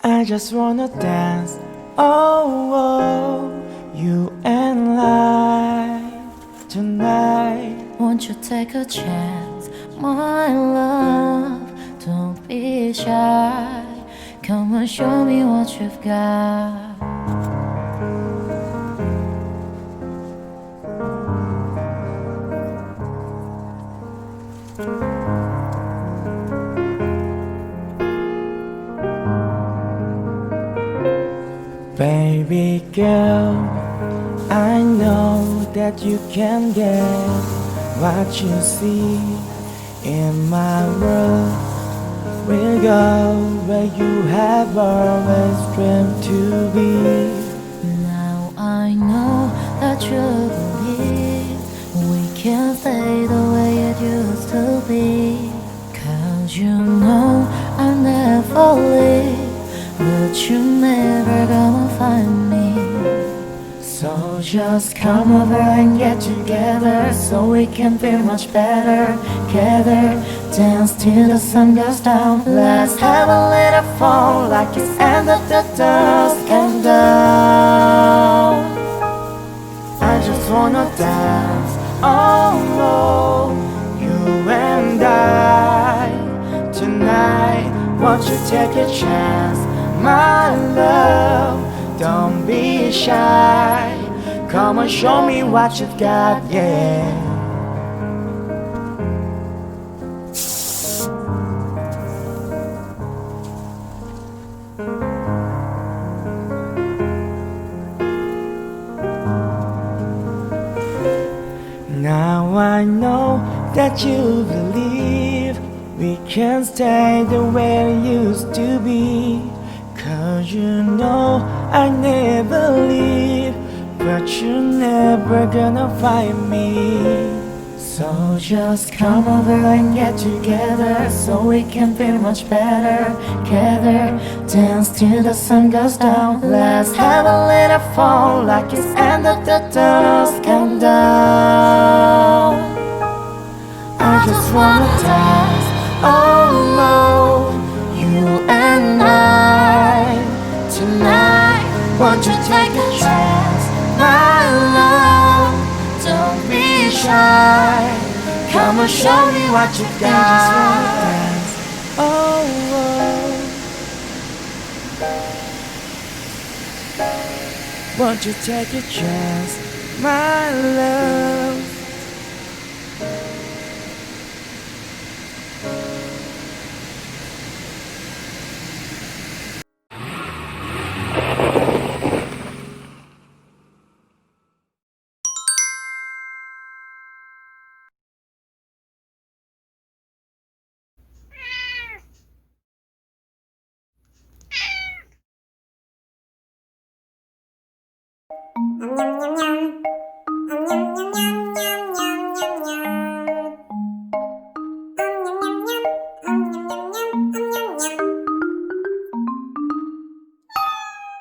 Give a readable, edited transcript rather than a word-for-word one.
I just wanna dance, oh, oh, you and I tonight. Won't you take a chance, my love? Don't be shy. Come and show me what you've got. Baby girl, I know that you can get what you see in my world. We'll go where you have always dreamed to be. Now I know that you believe we can stay the way it used to be. 'Cause you know I'll never leave, but you're never gonna find me. So just come over and get together, so we can feel much better together. Dance till the sun goes down. Let's have a little fun like it's end of the dusk and dawn. dance. Oh, you and I tonight. Won't you take a chance, my love? Don't be shy. Come and show me what you've got, yeah. Now I know that you believe we can stay the way it used to be. Cause you know I never leave, but you're never gonna find me. So just come over and get together, so we can feel much better. Together, dance till the sun goes down. Let's have a little fun, like it's end of the dusk countdown. I just wanna dance, oh no, you and I tonight. Won't you take a chance, my love? Don't be shy. Come and show me what you got. Oh, won't you take a chance, my love?